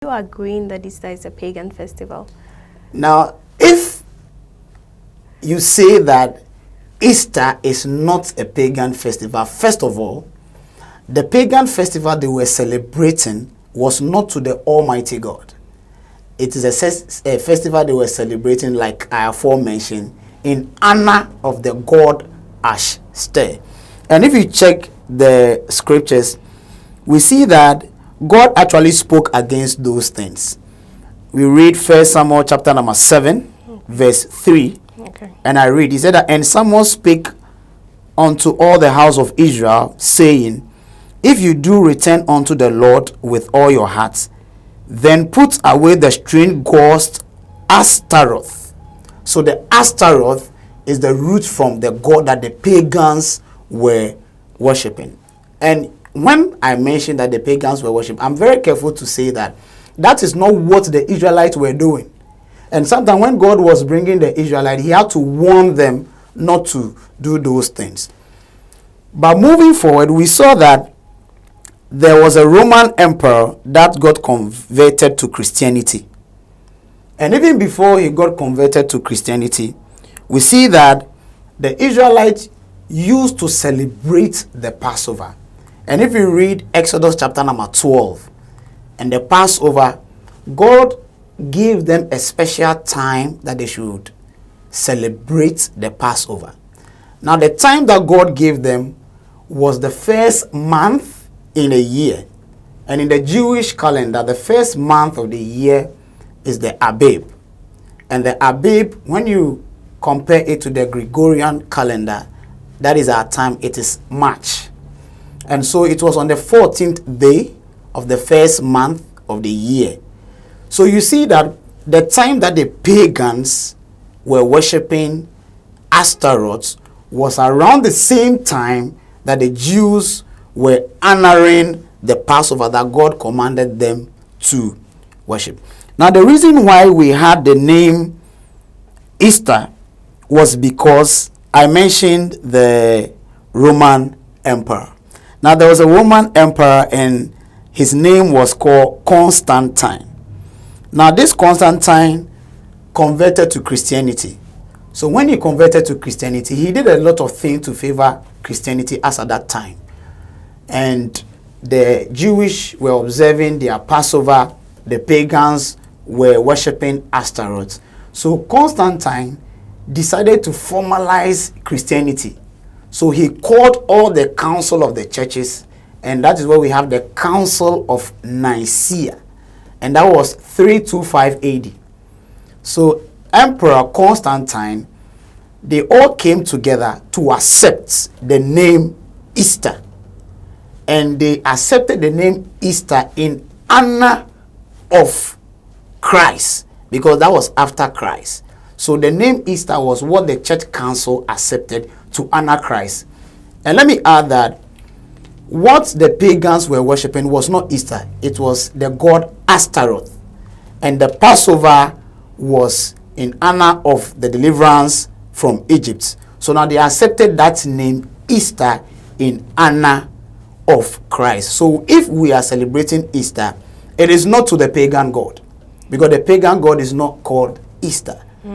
You are agreeing that Easter is a pagan festival? Now, if you say that Easter is not a pagan festival, first of all, the pagan festival they were celebrating was not to the Almighty God. It is a festival they were celebrating, like I aforementioned, in honor of the god Ashtar. And if you check the scriptures, we see that God actually spoke against those things. We read 1 Samuel chapter number 7, verse 3. Okay. And I read, he said that, and Samuel spake unto all the house of Israel, saying, if you do return unto the Lord with all your hearts, then put away the strange gods Ashtaroth. So the Ashtaroth is the root from the god that the pagans were worshipping. And when I mentioned that the pagans were worshipping, I'm very careful to say that that is not what the Israelites were doing. And sometimes when God was bringing the Israelites, he had to warn them not to do those things. But moving forward, we saw that there was a Roman emperor that got converted to Christianity. And even before he got converted to Christianity, we see that the Israelites used to celebrate the Passover. And if you read Exodus chapter number 12, and the Passover, God gave them a special time that they should celebrate the Passover. Now, the time that God gave them was the first month in a year. And in the Jewish calendar, the first month of the year is the Abib. And the Abib, when you compare it to the Gregorian calendar, that is our time, it is March. And so it was on the 14th day of the first month of the year. So you see that the time that the pagans were worshipping Ashtaroth was around the same time that the Jews were honoring the Passover that God commanded them to worship. Now, the reason why we had the name Easter was because I mentioned the Roman emperor. Now, there was a Roman emperor and his name was called Constantine. Now, this Constantine converted to Christianity. So when he converted to Christianity, he did a lot of things to favor Christianity as at that time. And the Jewish were observing their Passover, the pagans were worshipping Ashtaroth. So Constantine decided to formalize Christianity. So he called all the council of the churches, and that is where we have the Council of Nicaea, and that was 325 AD. So Emperor Constantine, they all came together to accept the name Easter. And they accepted the name Easter in honor of Christ, because that was after Christ. So the name Easter was what the church council accepted to honor Christ. And let me add that what the pagans were worshipping was not Easter. It was the god Ashtaroth. And the Passover was in honor of the deliverance from Egypt. So now they accepted that name Easter in honor of Christ. So if we are celebrating Easter, it is not to the pagan god, because the pagan god is not called Easter.